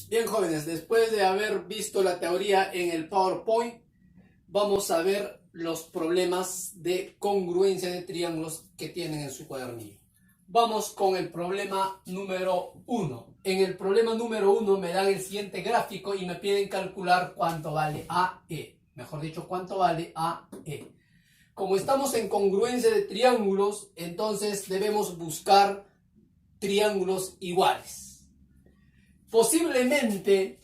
Bien, jóvenes, después de haber visto la teoría en el PowerPoint, vamos a ver los problemas de congruencia de triángulos que tienen en su cuadernillo. Vamos con el problema número 1. En el problema número 1 me dan el siguiente gráfico y me piden calcular cuánto vale AE. Mejor dicho, cuánto vale AE. Como estamos en congruencia de triángulos, entonces debemos buscar triángulos iguales. Posiblemente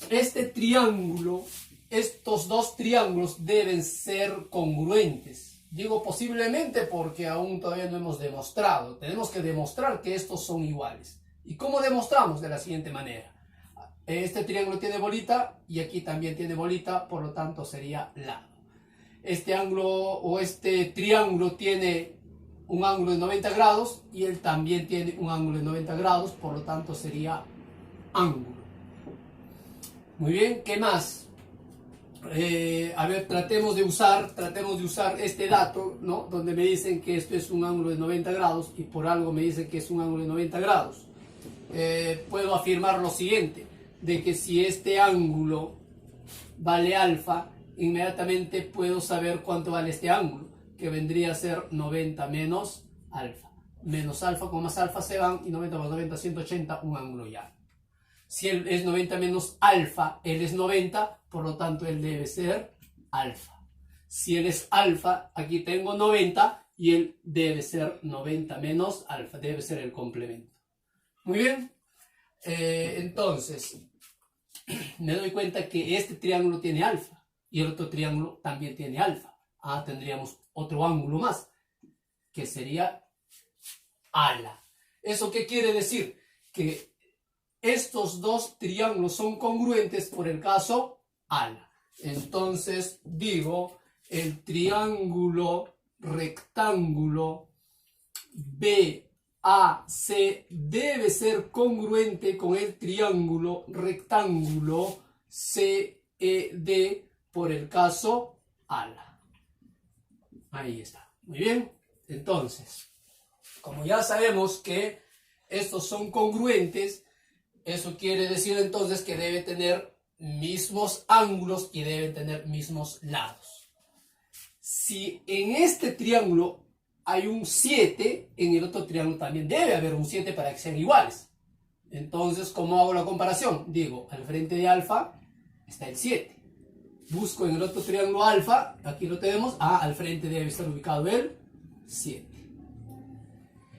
este triángulo, estos dos triángulos deben ser congruentes. Digo posiblemente porque aún todavía no hemos demostrado. Tenemos que demostrar que estos son iguales. ¿Y cómo demostramos? De la siguiente manera. Este triángulo tiene bolita y aquí también tiene bolita, por lo tanto sería lado. Este ángulo o este triángulo tiene un ángulo de 90 grados y él también tiene un ángulo de 90 grados, por lo tanto sería ángulo. Muy bien, ¿qué más? A ver, tratemos de usar este dato, ¿no? Donde me dicen que esto es un ángulo de 90 grados y por algo me dicen que es un ángulo de 90 grados. Puedo afirmar lo siguiente, de que si este ángulo vale alfa, inmediatamente puedo saber cuánto vale este ángulo, que vendría a ser 90 menos alfa. Menos alfa con más alfa se van y 90 más 90, 180, un ángulo llano. Si él es 90 menos alfa, él es 90, por lo tanto él debe ser alfa. Si él es alfa, aquí tengo 90 y él debe ser 90 menos alfa, debe ser el complemento. Muy bien, entonces me doy cuenta que este triángulo tiene alfa y el otro triángulo también tiene alfa. Tendríamos otro ángulo más, que sería ala. ¿Eso qué quiere decir? Que estos dos triángulos son congruentes por el caso ala. Entonces digo, el triángulo rectángulo BAC debe ser congruente con el triángulo rectángulo CED por el caso ala. Ahí está. Muy bien. Entonces, como ya sabemos que estos son congruentes, eso quiere decir entonces que debe tener mismos ángulos y deben tener mismos lados. Si en este triángulo hay un 7, en el otro triángulo también debe haber un 7 para que sean iguales. Entonces, ¿cómo hago la comparación? Digo, al frente de alfa está el 7. Busco en el otro triángulo alfa, aquí lo tenemos, al frente debe estar ubicado el 7.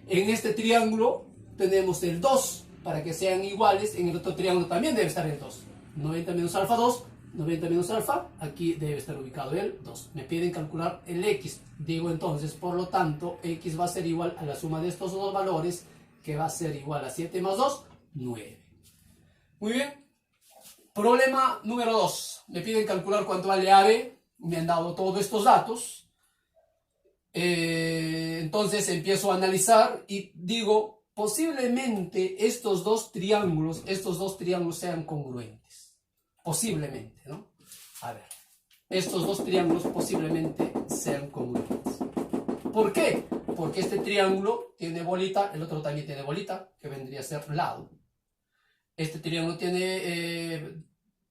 En este triángulo tenemos el 2. Para que sean iguales, en el otro triángulo también debe estar el 2. 90 menos alfa 2, 90 menos alfa, aquí debe estar ubicado el 2. Me piden calcular el x. Digo entonces, por lo tanto, x va a ser igual a la suma de estos dos valores, que va a ser igual a 7 más 2, 9. Muy bien. Problema número 2. Me piden calcular cuánto vale AB. Me han dado todos estos datos. Entonces empiezo a analizar y digo, posiblemente estos dos triángulos sean congruentes. Posiblemente, ¿no? A ver, estos dos triángulos posiblemente sean congruentes. ¿Por qué? Porque este triángulo tiene bolita, el otro también tiene bolita, que vendría a ser lado. Este triángulo tiene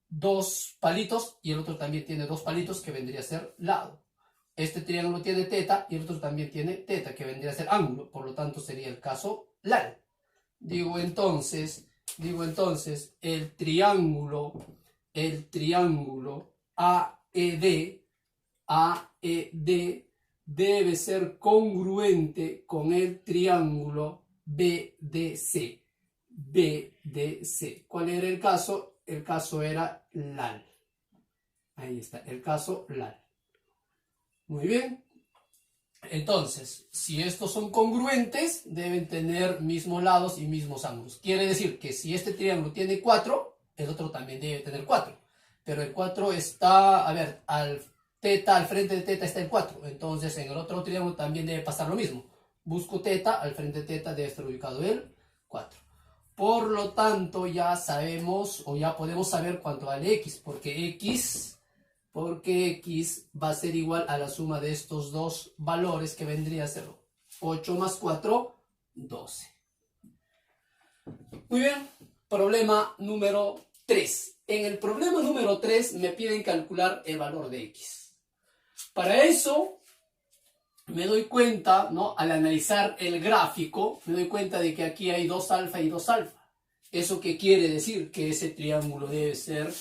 dos palitos y el otro también tiene dos palitos, que vendría a ser lado. Este triángulo tiene teta y el otro también tiene teta, que vendría a ser ángulo. Por lo tanto, sería el caso lal. Digo entonces, el triángulo AED debe ser congruente con el triángulo BDC. ¿Cuál era el caso? El caso era lal. Ahí está, el caso lal. Muy bien. Entonces, si estos son congruentes, deben tener mismos lados y mismos ángulos. Quiere decir que si este triángulo tiene 4, el otro también debe tener 4. Pero el 4 está, al frente de teta está el 4. Entonces, en el otro triángulo también debe pasar lo mismo. Busco teta, al frente de teta debe estar ubicado el 4. Por lo tanto, ya sabemos o ya podemos saber cuánto vale x, porque x va a ser igual a la suma de estos dos valores, que vendría a ser 8 más 4, 12. Muy bien, problema número 3. En el problema número 3 me piden calcular el valor de x. Para eso me doy cuenta, ¿no? Al analizar el gráfico, me doy cuenta de que aquí hay 2 alfa y 2 alfa. ¿Eso qué quiere decir? Que ese triángulo debe ser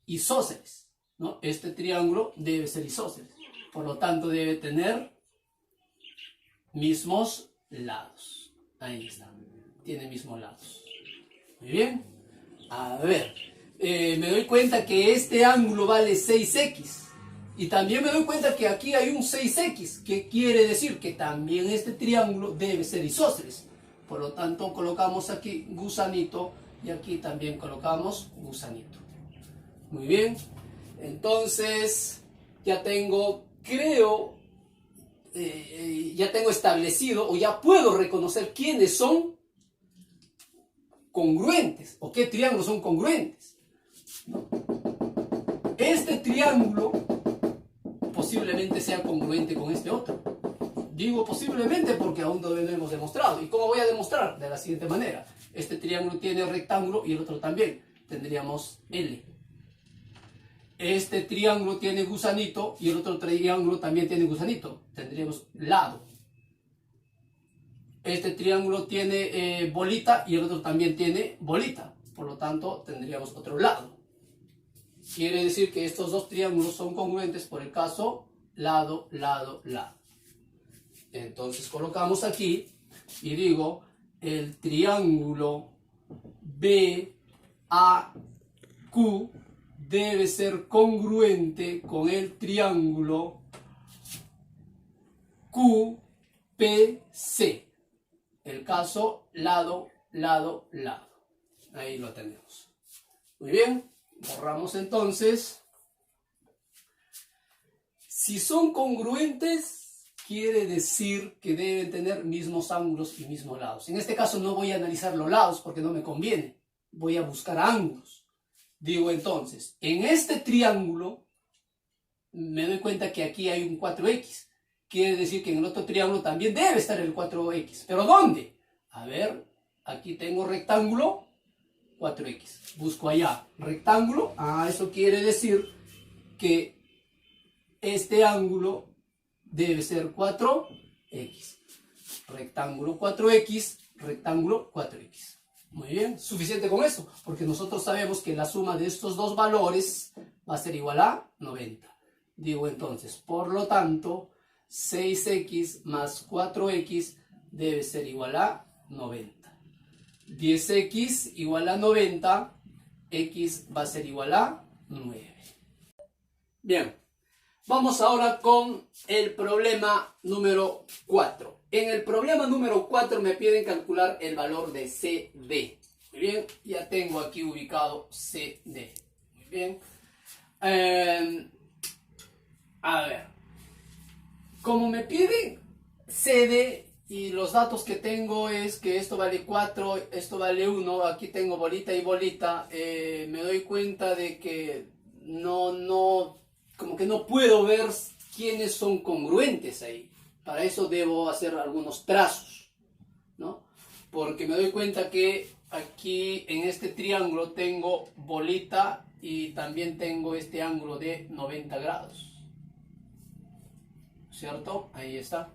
isósceles, ¿no? Este triángulo debe ser isósceles. Por lo tanto, debe tener mismos lados. Ahí está. Tiene mismos lados. Muy bien. A ver. Me doy cuenta que este ángulo vale 6x. Y también me doy cuenta que aquí hay un 6x. ¿Qué quiere decir? Que también este triángulo debe ser isósceles. Por lo tanto, colocamos aquí gusanito. Y aquí también colocamos gusanito. Muy bien. Entonces, ya tengo, creo, ya tengo establecido o ya puedo reconocer quiénes son congruentes o qué triángulos son congruentes. Este triángulo posiblemente sea congruente con este otro. Digo posiblemente porque aún no lo hemos demostrado. ¿Y cómo voy a demostrar? De la siguiente manera. Este triángulo tiene rectángulo y el otro también. Tendríamos L. Este triángulo tiene gusanito y el otro triángulo también tiene gusanito. Tendríamos lado. Este triángulo tiene bolita y el otro también tiene bolita. Por lo tanto, tendríamos otro lado. Quiere decir que estos dos triángulos son congruentes por el caso lado, lado, lado. Entonces colocamos aquí y digo el triángulo BAQ debe ser congruente con el triángulo QPC. El caso lado, lado, lado. Ahí lo tenemos. Muy bien. Borramos entonces. Si son congruentes, quiere decir que deben tener mismos ángulos y mismos lados. En este caso no voy a analizar los lados porque no me conviene. Voy a buscar ángulos. Digo entonces, en este triángulo me doy cuenta que aquí hay un 4x. Quiere decir que en el otro triángulo también debe estar el 4x. ¿Pero dónde? A ver, aquí tengo rectángulo, 4x. Busco allá, rectángulo. Eso quiere decir que este ángulo debe ser 4x. Rectángulo 4x, rectángulo 4x. Muy bien, suficiente con eso, porque nosotros sabemos que la suma de estos dos valores va a ser igual a 90. Digo entonces, por lo tanto, 6x más 4x debe ser igual a 90. 10x igual a 90, x va a ser igual a 9. Bien, vamos ahora con el problema número 4. En el problema número 4 me piden calcular el valor de CD. Muy bien, ya tengo aquí ubicado CD. Muy bien. A ver, como me piden CD y los datos que tengo es que esto vale 4, esto vale 1, aquí tengo bolita y bolita, me doy cuenta de que como que no puedo ver quiénes son congruentes ahí. Para eso debo hacer algunos trazos, ¿no? Porque me doy cuenta que aquí en este triángulo tengo bolita y también tengo este ángulo de 90 grados. ¿Cierto? Ahí está.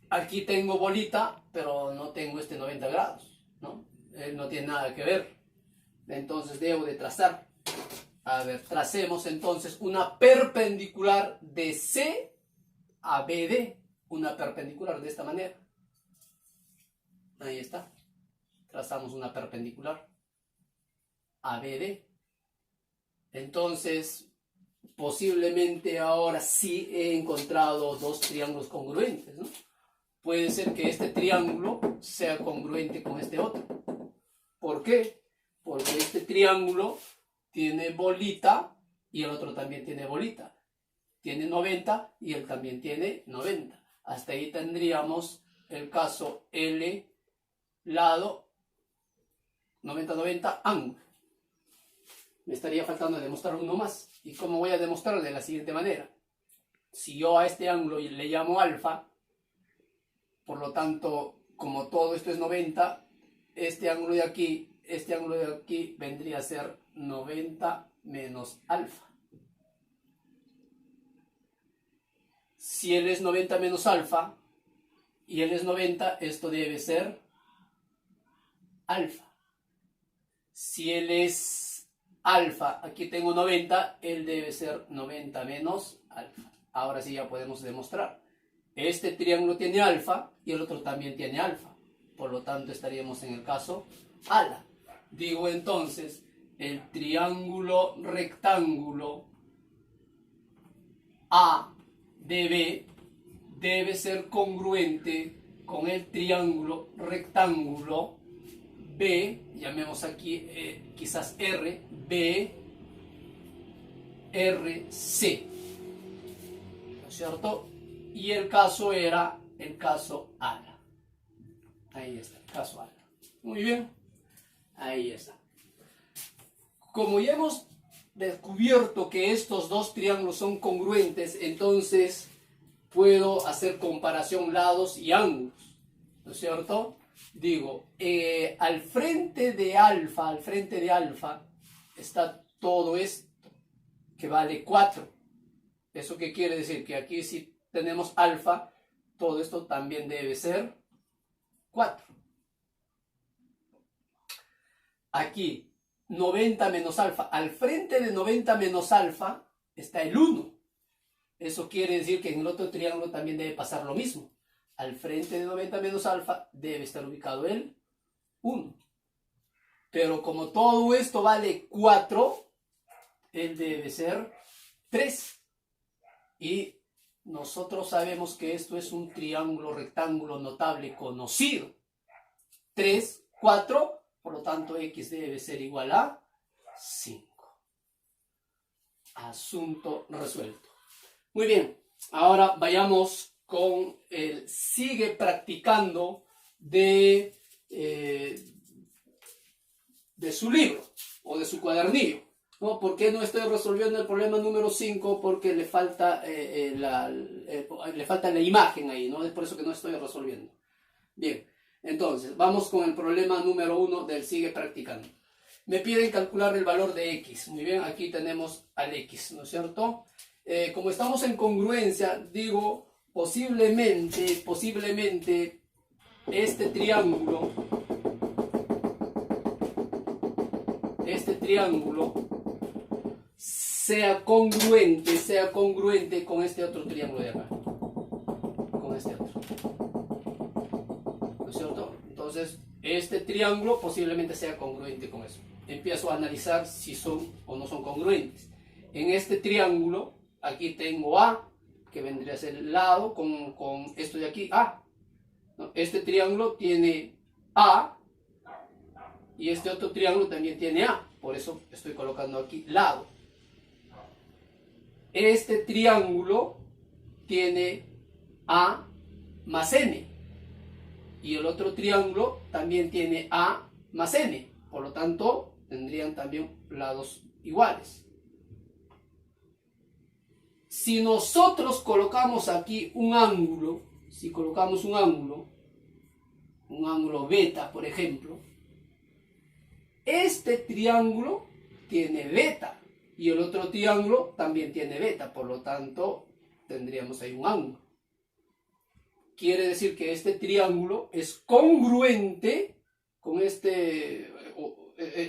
Aquí tengo bolita, pero no tengo este 90 grados, ¿no? No tiene nada que ver. Entonces debo de trazar. A ver, tracemos entonces una perpendicular de C a BD. Una perpendicular de esta manera. Ahí está. Trazamos una perpendicular a BD. Entonces, posiblemente ahora sí he encontrado dos triángulos congruentes, ¿no? Puede ser que este triángulo sea congruente con este otro. ¿Por qué? Porque este triángulo tiene bolita y el otro también tiene bolita. Tiene 90 y él también tiene 90. Hasta ahí tendríamos el caso L, lado, 90-90, ángulo. Me estaría faltando demostrar uno más. ¿Y cómo voy a demostrarlo? De la siguiente manera. Si yo a este ángulo le llamo alfa, por lo tanto, como todo esto es 90, este ángulo de aquí este ángulo de aquí vendría a ser 90 menos alfa. Si él es 90 menos alfa y él es 90, esto debe ser alfa. Si él es alfa, aquí tengo 90, él debe ser 90 menos alfa. Ahora sí ya podemos demostrar. Este triángulo tiene alfa y el otro también tiene alfa. Por lo tanto, estaríamos en el caso ala. Digo entonces, el triángulo rectángulo ADB debe ser congruente con el triángulo rectángulo B, llamemos aquí quizás R, B, R, C. ¿No es cierto? Y el caso era el caso ala. Ahí está, el caso ala. Muy bien. Ahí está. Como ya hemos descubierto que estos dos triángulos son congruentes, entonces puedo hacer comparación lados y ángulos. ¿No es cierto? Digo, al frente de alfa está todo esto, que vale 4. ¿Eso qué quiere decir? Que aquí si tenemos alfa, todo esto también debe ser 4. Aquí, 90 menos alfa. Al frente de 90 menos alfa está el 1. Eso quiere decir que en el otro triángulo también debe pasar lo mismo. Al frente de 90 menos alfa debe estar ubicado el 1. Pero como todo esto vale 4, él debe ser 3. Y nosotros sabemos que esto es un triángulo rectángulo notable conocido. 3, 4, por lo tanto x debe ser igual a 5. Asunto resuelto. Muy bien, ahora vayamos con el sigue practicando de su libro o de su cuadernillo. ¿No? ¿Por qué no estoy resolviendo el problema número 5? Porque le falta la imagen ahí, ¿no? Es por eso que no estoy resolviendo. Bien, entonces vamos con el problema número 1 del sigue practicando. Me piden calcular el valor de x. Muy bien, aquí tenemos al x, ¿no es cierto? Como estamos en congruencia, digo, posiblemente este triángulo sea congruente con este otro triángulo de acá. Con este otro. ¿No es cierto? Entonces, este triángulo posiblemente sea congruente con eso. Empiezo a analizar si son o no son congruentes. En este triángulo, aquí tengo A, que vendría a ser el lado con esto de aquí, A. ¿No? Este triángulo tiene A y este otro triángulo también tiene A. Por eso estoy colocando aquí lado. Este triángulo tiene A más N. Y el otro triángulo también tiene A más N. Por lo tanto, tendrían también lados iguales. Si nosotros colocamos aquí un ángulo, si colocamos un ángulo beta, por ejemplo, este triángulo tiene beta y el otro triángulo también tiene beta, por lo tanto tendríamos ahí un ángulo. Quiere decir que este triángulo es congruente con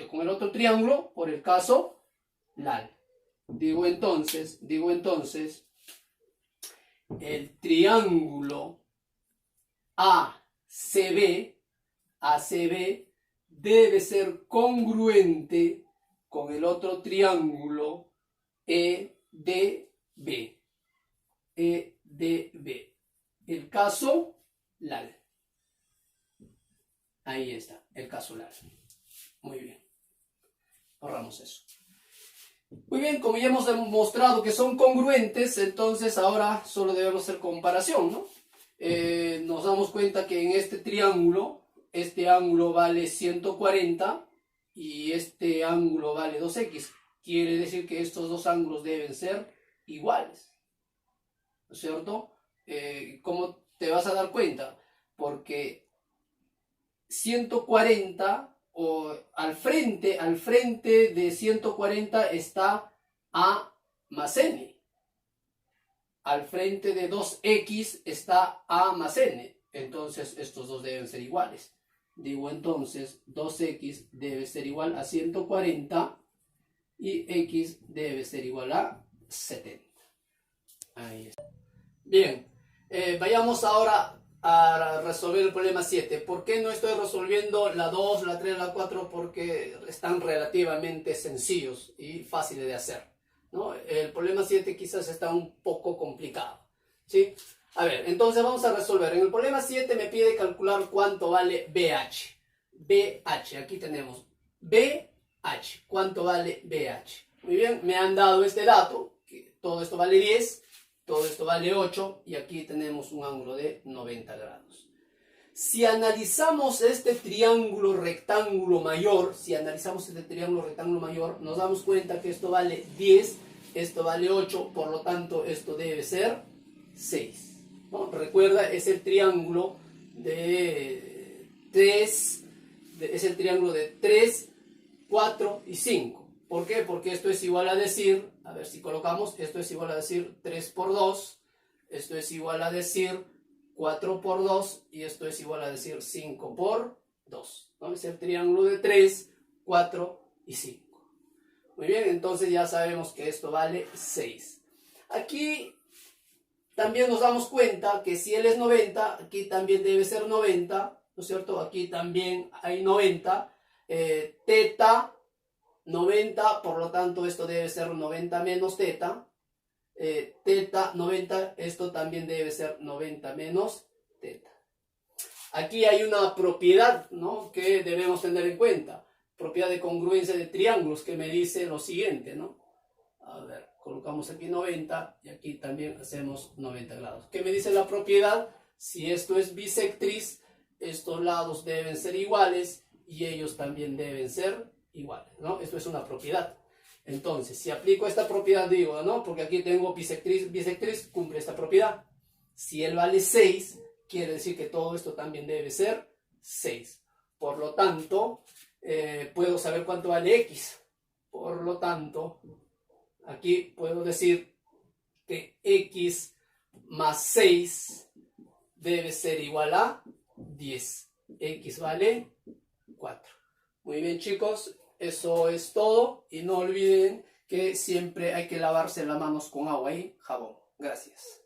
con el otro triángulo por el caso LAL. Digo entonces, el triángulo ACB debe ser congruente con el otro triángulo EDB. El caso LAL. Ahí está, el caso LAL. Muy bien. Borramos eso. Muy bien, como ya hemos demostrado que son congruentes, entonces ahora solo debemos hacer comparación, ¿no? Nos damos cuenta que en este triángulo, este ángulo vale 140 y este ángulo vale 2x. Quiere decir que estos dos ángulos deben ser iguales, ¿no es cierto? ¿Cómo te vas a dar cuenta? Porque 140 al frente de 140 está A más N. Al frente de 2x está A más N. Entonces estos dos deben ser iguales. Digo entonces 2x debe ser igual a 140 y x debe ser igual a 70. Ahí está. Bien, vayamos ahora a resolver el problema 7. ¿Por qué no estoy resolviendo la 2, la 3, la 4? Porque están relativamente sencillos y fáciles de hacer, ¿no? El problema 7 quizás está un poco complicado, ¿sí? A ver, entonces vamos a resolver. En el problema 7 me pide calcular cuánto vale BH. BH, aquí tenemos BH. ¿Cuánto vale BH? Muy bien, me han dado este dato, que todo esto vale 10, todo esto vale 8, y aquí tenemos un ángulo de 90 grados. Si analizamos este triángulo rectángulo mayor, nos damos cuenta que esto vale 10, esto vale 8, por lo tanto esto debe ser 6. ¿No? Recuerda, es el triángulo de 3, es el triángulo de 3, 4 y 5. ¿Por qué? Porque esto es igual a decir, a ver si colocamos, esto es igual a decir 3 por 2, esto es igual a decir 4 por 2 y esto es igual a decir 5 por 2. ¿No? Es el triángulo de 3, 4 y 5. Muy bien, entonces ya sabemos que esto vale 6. Aquí también nos damos cuenta que si él es 90, aquí también debe ser 90, ¿no es cierto? Aquí también hay 90, teta 90, por lo tanto esto debe ser 90 menos teta, teta 90, esto también debe ser 90 menos teta. Aquí hay una propiedad, ¿no?, que debemos tener en cuenta, propiedad de congruencia de triángulos, que me dice lo siguiente, ¿no? A ver, colocamos aquí 90 y aquí también hacemos 90 grados. ¿Qué me dice la propiedad? Si esto es bisectriz, estos lados deben ser iguales y ellos también deben ser iguales, ¿no? Esto es una propiedad. Entonces, si aplico esta propiedad, digo, ¿no?, porque aquí tengo bisectriz, bisectriz, cumple esta propiedad. Si él vale 6, quiere decir que todo esto también debe ser 6. Por lo tanto, puedo saber cuánto vale x. Por lo tanto, aquí puedo decir que x más 6 debe ser igual a 10. X vale 4. Muy bien, chicos, eso es todo. Y no olviden que siempre hay que lavarse las manos con agua y jabón. Gracias.